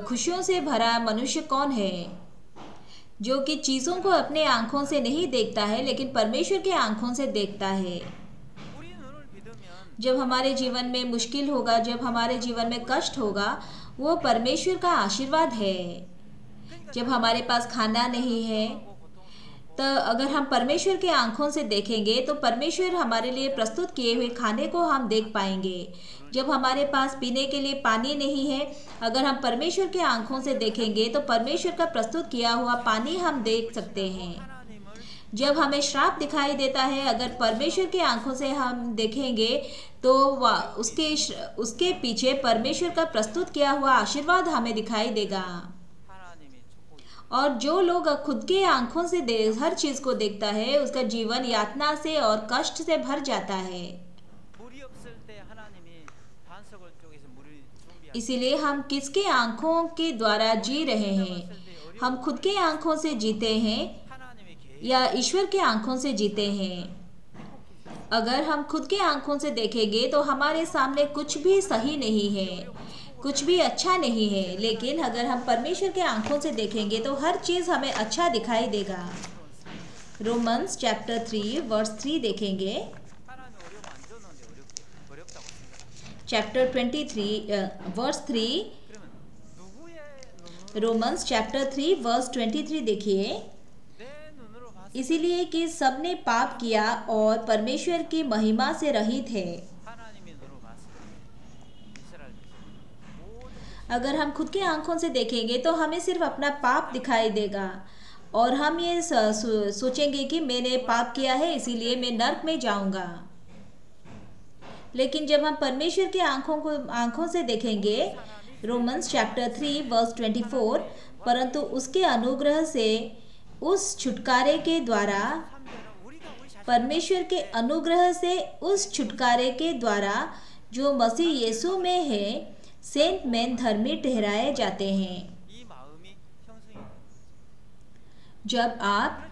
खुशियों से भरा मनुष्य कौन है? जो कि चीज़ों को अपने आंखों से नहीं देखता है लेकिन परमेश्वर के आंखों से देखता है। जब हमारे जीवन में मुश्किल होगा, जब हमारे जीवन में कष्ट होगा, वो परमेश्वर का आशीर्वाद है। जब हमारे पास खाना नहीं है, तो अगर हम परमेश्वर के आंखों से देखेंगे तो परमेश्वर हमारे लिए प्रस्तुत किए हुए खाने को हम देख पाएंगे। जब हमारे पास पीने के लिए पानी नहीं है, अगर हम परमेश्वर के आंखों से देखेंगे तो परमेश्वर का प्रस्तुत किया हुआ पानी हम देख सकते हैं। जब हमें श्राप दिखाई देता है, अगर परमेश्वर के आंखों से हम देखेंगे तो उसके पीछे परमेश्वर का प्रस्तुत किया हुआ आशीर्वाद हमें दिखाई देगा। और जो लोग खुद के आंखों से हर चीज को देखता है, उसका जीवन यातना से और कष्ट से भर जाता है। इसीलिए हम किसके आंखों के द्वारा जी रहे हैं? हम खुद के आंखों से जीते हैं या ईश्वर के आंखों से जीते हैं? अगर हम खुद के आंखों से देखेंगे तो हमारे सामने कुछ भी सही नहीं है, कुछ भी अच्छा नहीं है। लेकिन अगर हम परमेश्वर के आंखों से देखेंगे तो हर चीज हमें अच्छा दिखाई देगा। रोमन्स चैप्टर 3 वर्स 3 देखेंगे। Chapter 23 verse 3, Romans chapter 3 verse 23 देखिए। इसीलिए कि सबने पाप किया और परमेश्वर की महिमा से रहित है। अगर हम खुद की आंखों से देखेंगे तो हमें सिर्फ अपना पाप दिखाई देगा और हम ये सोचेंगे कि मैंने पाप किया है इसीलिए मैं नर्क में जाऊंगा। लेकिन जब हम परमेश्वर के आंखों से देखेंगे, रोमन्स चैप्टर 3 वर्स 24, परंतु उसके अनुग्रह से उस छुटकारे के द्वारा, परमेश्वर के अनुग्रह से उस छुटकारे के द्वारा जो मसीह यीशु में है, सेंट मैन धर्मी ठहराए जाते हैं। जब आप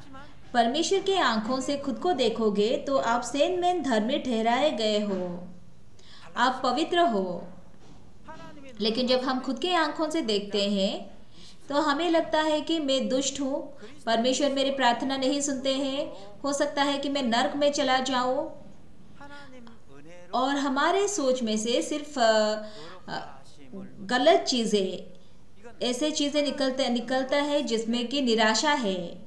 परमेश्वर के आंखों से खुद को देखोगे तो आप सेंट मैन धर्मी ठहराए गए हो, आप पवित्र हो। लेकिन जब हम खुद के आंखों से देखते हैं तो हमें लगता है कि मैं दुष्ट हूँ, परमेश्वर मेरी प्रार्थना नहीं सुनते हैं, हो सकता है कि मैं नर्क में चला जाऊं। और हमारे सोच में से सिर्फ गलत चीजें, ऐसे चीजें निकलता है जिसमें कि निराशा है।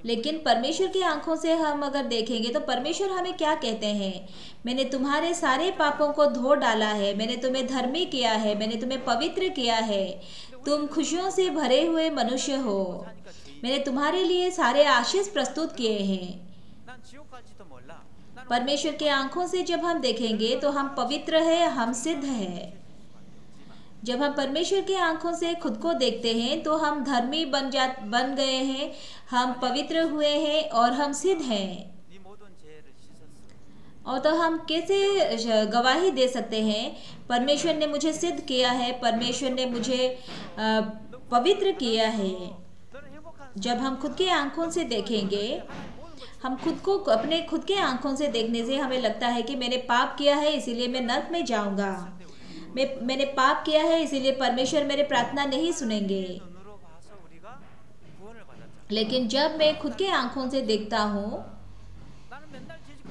लेकिन परमेश्वर की आंखों से हम अगर देखेंगे तो परमेश्वर हमें क्या कहते हैं? मैंने तुम्हारे सारे पापों को धो डाला है, मैंने तुम्हें धर्मी किया है, मैंने तुम्हें पवित्र किया है, तुम खुशियों से भरे हुए मनुष्य हो, मैंने तुम्हारे लिए सारे आशीष प्रस्तुत किए हैं। परमेश्वर के आंखों से जब हम देखेंगे तो हम पवित्र हैं, हम सिद्ध हैं। जब हम परमेश्वर की आंखों से खुद को देखते हैं तो हम धर्मी बन गए हैं, हम पवित्र हुए हैं और हम सिद्ध हैं। और तो हम कैसे गवाही दे सकते हैं? परमेश्वर ने मुझे सिद्ध किया है, परमेश्वर ने मुझे पवित्र किया है। जब हम खुद की आंखों से देखेंगे, हम अपने खुद के आंखों से देखने से हमें लगता है कि मैंने पाप किया है इसीलिए मैं नर्क में जाऊंगा, मैंने पाप किया है इसीलिए परमेश्वर मेरे प्रार्थना नहीं सुनेंगे। लेकिन जब मैं खुद के आंखों से देखता हूँ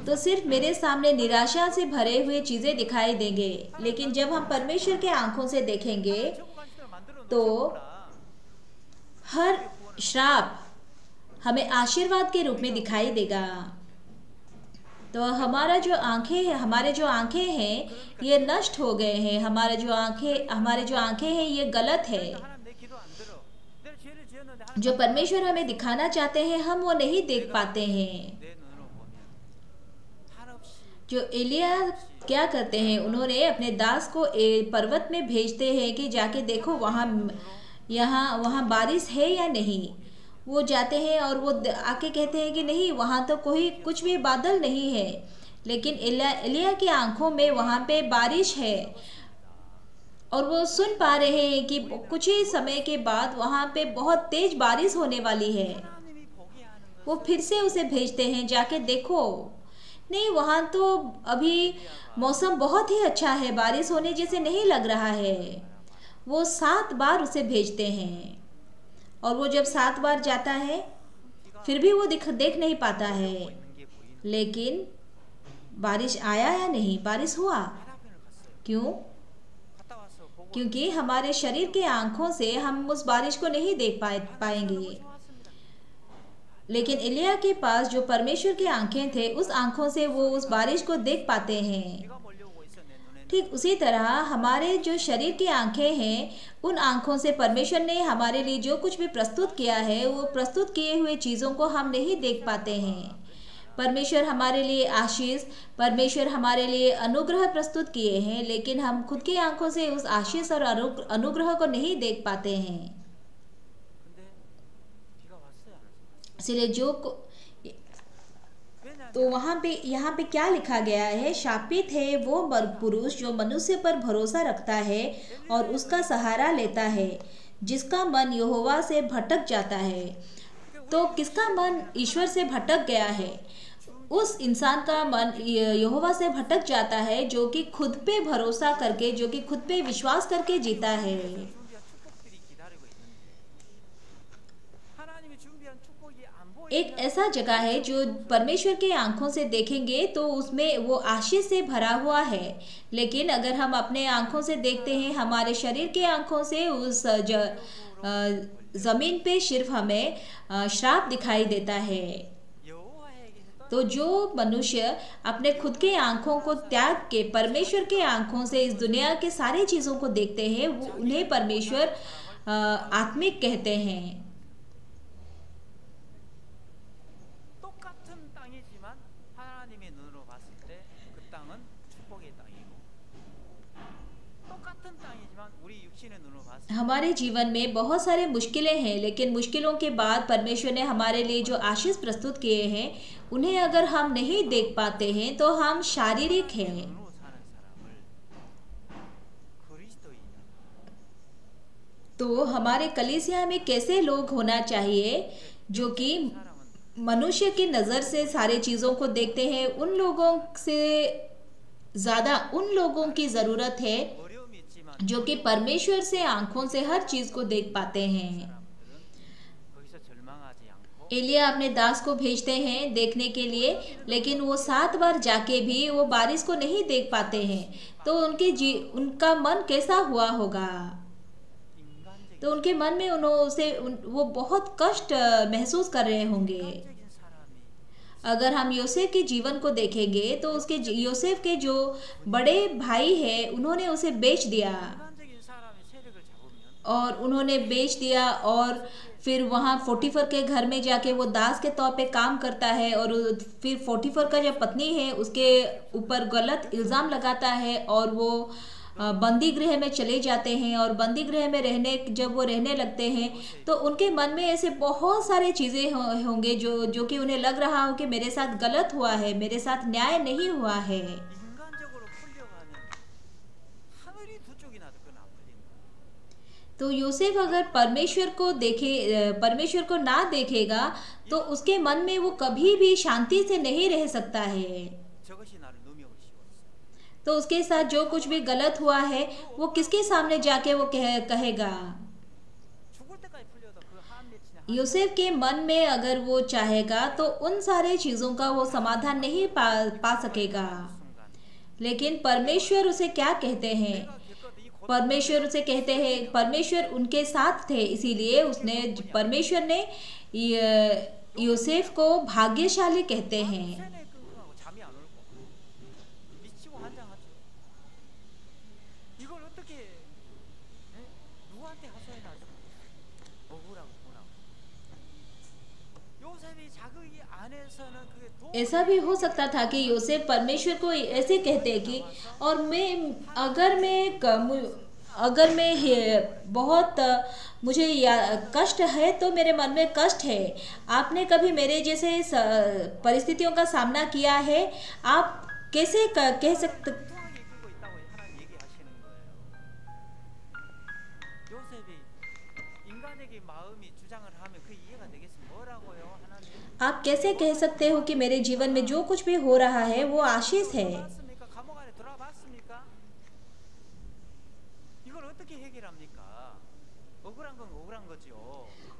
तो सिर्फ मेरे सामने निराशा से भरे हुए चीजें दिखाई देंगे। लेकिन जब हम परमेश्वर के आंखों से देखेंगे तो हर श्राप हमें आशीर्वाद के रूप में दिखाई देगा। तो हमारे जो आंखें हैं ये नष्ट हो गए हैं, हमारे जो आंखें हैं ये गलत है। जो परमेश्वर हमें दिखाना चाहते हैं हम वो नहीं देख पाते हैं। जो एलिया क्या करते हैं, उन्होंने अपने दास को पर्वत में भेजते हैं कि जाके देखो वहाँ बारिश है या नहीं। वो जाते हैं और वो आके कहते हैं कि नहीं, वहाँ तो कुछ भी बादल नहीं है। लेकिन एलिया की आंखों में वहाँ पे बारिश है और वो सुन पा रहे हैं कि कुछ ही समय के बाद वहाँ पे बहुत तेज बारिश होने वाली है। वो फिर से उसे भेजते हैं, जाके देखो, नहीं वहाँ तो अभी मौसम बहुत ही अच्छा है, बारिश होने जैसे नहीं लग रहा है। वो 7 बार उसे भेजते हैं और वो जब 7 बार जाता है फिर भी वो देख नहीं पाता है। लेकिन बारिश आया या नहीं? बारिश हुआ। क्यों? क्योंकि हमारे शरीर के आंखों से हम उस बारिश को नहीं देख पाएंगे। लेकिन एलिया के पास जो परमेश्वर की आंखें थे, उस आंखों से वो उस बारिश को देख पाते हैं। ठीक उसी तरह हमारे जो शरीर की आंखें हैं, उन आंखों से परमेश्वर ने हमारे लिए जो कुछ भी प्रस्तुत किया है, वो प्रस्तुत किए हुए चीज़ों को हम नहीं देख पाते हैं। परमेश्वर हमारे लिए आशीष, परमेश्वर हमारे लिए अनुग्रह प्रस्तुत किए हैं, लेकिन हम खुद की आंखों से उस आशीष और अनुग्रह को नहीं देख पाते हैं। इसलिए तो वहां पे यहाँ पे क्या लिखा गया है? शापित है वो पुरुष जो मनुष्य पर भरोसा रखता है और उसका सहारा लेता है, जिसका मन यहोवा से भटक जाता है। तो किसका मन ईश्वर से भटक गया है? उस इंसान का मन यहोवा से भटक जाता है जो कि खुद पे भरोसा करके, जो कि खुद पे विश्वास करके जीता है। एक ऐसा जगह है जो परमेश्वर के आंखों से देखेंगे तो उसमें वो आशीष से भरा हुआ है, लेकिन अगर हम अपने आंखों से देखते हैं, हमारे शरीर के आंखों से, उस जमीन पे सिर्फ हमें श्राप दिखाई देता है। तो जो मनुष्य अपने खुद के आंखों को त्याग के परमेश्वर के आंखों से इस दुनिया के सारी चीजों को देखते हैं, वो उन्हें परमेश्वर आत्मिक कहते हैं। हमारे जीवन में बहुत सारे मुश्किलें हैं, लेकिन मुश्किलों के बाद परमेश्वर ने हमारे लिए जो आशीष प्रस्तुत किए हैं, उन्हें अगर हम नहीं देख पाते हैं तो हम शारीरिक हैं। तो हमारे कलीसिया में कैसे लोग होना चाहिए जो कि मनुष्य की नज़र से सारे चीज़ों को देखते हैं? उन लोगों से ज़्यादा उन लोगों की ज़रूरत है जो कि परमेश्वर से आंखों से हर चीज को देख पाते हैं। एलिया अपने दास को भेजते हैं देखने के लिए, लेकिन वो 7 बार जाके भी वो बारिश को नहीं देख पाते हैं। तो उनका मन कैसा हुआ होगा? तो उनके मन में वो बहुत कष्ट महसूस कर रहे होंगे। अगर हम योसेफ के जीवन को देखेंगे तो योसेफ के जो बड़े भाई हैं, उन्होंने उसे बेच दिया, और फिर वहाँ पोटीफर के घर में जाके वो दास के तौर पे काम करता है, और फिर पोटीफर का जो पत्नी है उसके ऊपर गलत इल्ज़ाम लगाता है, और वो बंदी गृह में चले जाते हैं। और बंदी गृह में जब वो रहने लगते हैं तो उनके मन में ऐसे बहुत सारे चीज़ें होंगे जो कि उन्हें लग रहा हो कि मेरे साथ गलत हुआ है, मेरे साथ न्याय नहीं हुआ है। तो यूसुफ अगर परमेश्वर को ना देखेगा तो उसके मन में वो कभी भी शांति से नहीं रह सकता है। तो उसके साथ जो कुछ भी गलत हुआ है वो किसके सामने जाके वो कहेगा? यूसुफ के मन में अगर वो चाहेगा तो उन सारे चीज़ों का वो समाधान नहीं पा सकेगा। लेकिन परमेश्वर उसे क्या कहते हैं? परमेश्वर उनके साथ थे, इसीलिए परमेश्वर ने यूसुफ को भाग्यशाली कहते हैं। ऐसा भी हो सकता था कि यूसुफ परमेश्वर को ऐसे कहते कि और अगर मैं बहुत मुझे कष्ट है तो मेरे मन में कष्ट है। आपने कभी मेरे जैसे परिस्थितियों का सामना किया है? आप कैसे कह सकते? आप कैसे कह सकते हो कि मेरे जीवन में जो कुछ भी हो रहा है वो आशीष है?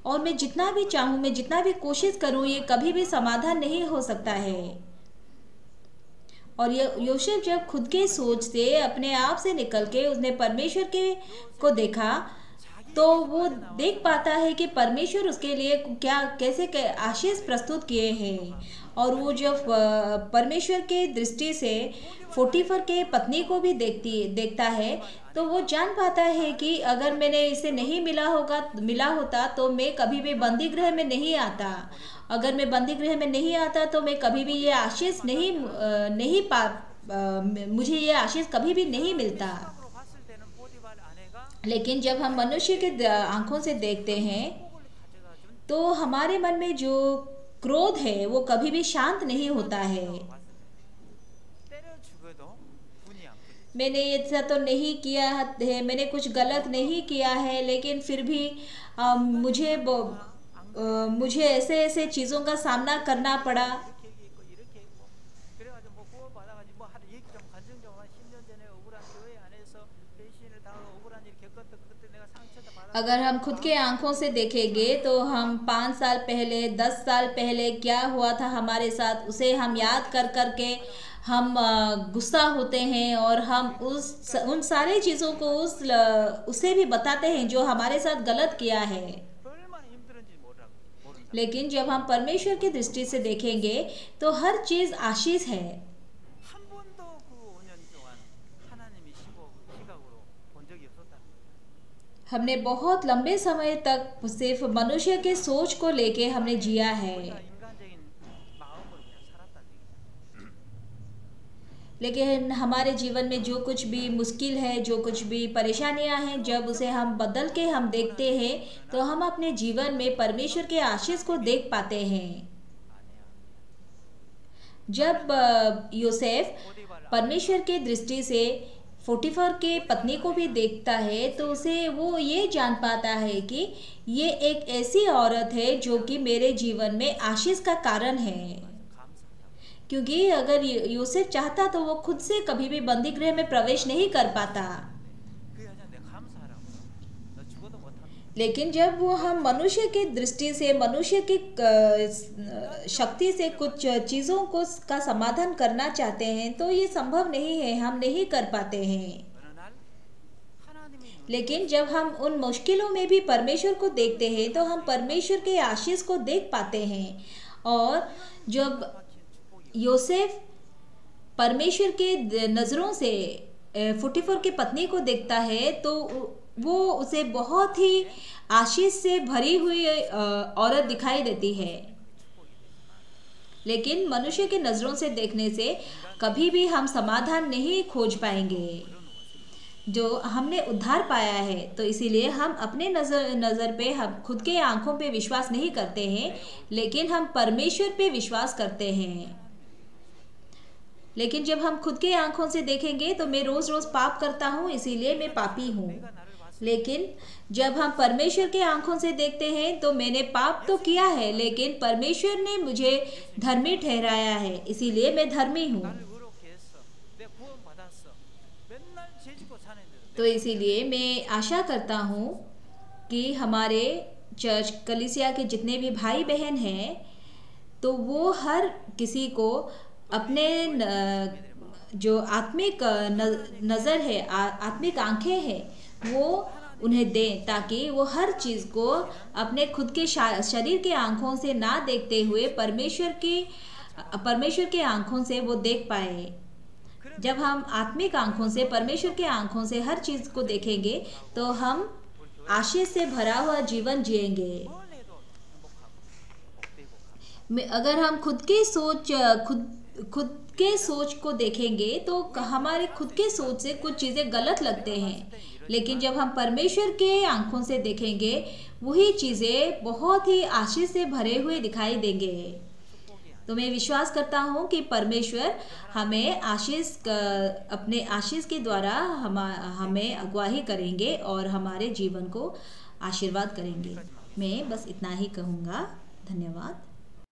और मैं जितना भी चाहूं, मैं जितना भी कोशिश करूं, ये कभी भी समाधान नहीं हो सकता है। और ये यूसुफ जब खुद के सोच से अपने आप से निकल के उसने परमेश्वर के को देखा, तो वो देख पाता है कि परमेश्वर उसके लिए क्या कैसे आशीष प्रस्तुत किए हैं। और वो जब परमेश्वर के दृष्टि से पोटीफर के पत्नी को भी देखता है, तो वो जान पाता है कि अगर मैंने इसे नहीं मिला होता तो मैं कभी भी बंदी गृह में नहीं आता। अगर मैं बंदी गृह में नहीं आता तो मैं कभी भी ये आशीष नहीं पा मुझे ये आशीष कभी भी नहीं मिलता। लेकिन जब हम मनुष्य के आंखों से देखते हैं, तो हमारे मन में जो क्रोध है वो कभी भी शांत नहीं होता है। मैंने ऐसा तो नहीं किया है, मैंने कुछ गलत नहीं किया है, लेकिन फिर भी मुझे ऐसे ऐसे चीज़ों का सामना करना पड़ा। अगर हम खुद के आंखों से देखेंगे तो हम 5 साल पहले 10 साल पहले क्या हुआ था हमारे साथ, उसे हम याद कर कर के हम गुस्सा होते हैं और हम उन सारी चीज़ों को उसे भी बताते हैं जो हमारे साथ गलत किया है। लेकिन जब हम परमेश्वर की दृष्टि से देखेंगे तो हर चीज़ आशीष है। हमने बहुत लंबे समय तक सिर्फ मनुष्य के सोच को लेके हमने जिया है। लेकिन हमारे जीवन में जो कुछ भी मुश्किल है, जो कुछ भी परेशानियां हैं, जब उसे हम बदल के हम देखते हैं तो हम अपने जीवन में परमेश्वर के आशीष को देख पाते हैं। जब यूसुफ परमेश्वर के दृष्टि से पोटीफर के पत्नी को भी देखता है, तो उसे वो ये जान पाता है कि ये एक ऐसी औरत है जो कि मेरे जीवन में आशीष का कारण है। क्योंकि अगर यूसुफ चाहता तो वो खुद से कभी भी बंदी गृह में प्रवेश नहीं कर पाता। लेकिन जब वो हम मनुष्य की दृष्टि से, मनुष्य की शक्ति से कुछ चीज़ों को का समाधान करना चाहते हैं तो ये संभव नहीं है, हम नहीं कर पाते हैं। लेकिन जब हम उन मुश्किलों में भी परमेश्वर को देखते हैं तो हम परमेश्वर के आशीष को देख पाते हैं। और जब यूसुफ परमेश्वर के नज़रों से पोटीफर की पत्नी को देखता है तो वो उसे बहुत ही आशीष से भरी हुई औरत दिखाई देती है। लेकिन मनुष्य के नज़रों से देखने से कभी भी हम समाधान नहीं खोज पाएंगे जो हमने उद्धार पाया है। तो इसीलिए हम अपने नज़र पे, हम खुद के आंखों पे विश्वास नहीं करते हैं, लेकिन हम परमेश्वर पे विश्वास करते हैं। लेकिन जब हम खुद के आंखों से देखेंगे तो मैं रोज़ रोज़ पाप करता हूँ, इसीलिए मैं पापी हूँ। लेकिन जब हम परमेश्वर के आंखों से देखते हैं तो मैंने पाप तो किया है, लेकिन परमेश्वर ने मुझे धर्मी ठहराया है, इसीलिए मैं धर्मी हूँ। तो इसीलिए मैं आशा करता हूँ कि हमारे चर्च कलीसिया के जितने भी भाई बहन हैं, तो वो हर किसी को अपने जो आत्मिक नज़र है, आत्मिक आंखें हैं, वो उन्हें दें, ताकि वो हर चीज़ को अपने खुद के शरीर के आंखों से ना देखते हुए परमेश्वर के आंखों से वो देख पाए। जब हम आत्मिक आंखों से, परमेश्वर के आंखों से हर चीज़ को देखेंगे तो हम आशीष से भरा हुआ जीवन जिएंगे। अगर हम खुद के सोच को देखेंगे तो हमारे खुद के सोच से कुछ चीज़ें गलत लगते हैं, लेकिन जब हम परमेश्वर के आंखों से देखेंगे वही चीज़ें बहुत ही आशीष से भरे हुए दिखाई देंगे। तो मैं विश्वास करता हूँ कि परमेश्वर हमें अपने आशीष के द्वारा हमें अगुवाही करेंगे और हमारे जीवन को आशीर्वाद करेंगे। मैं बस इतना ही कहूँगा। धन्यवाद।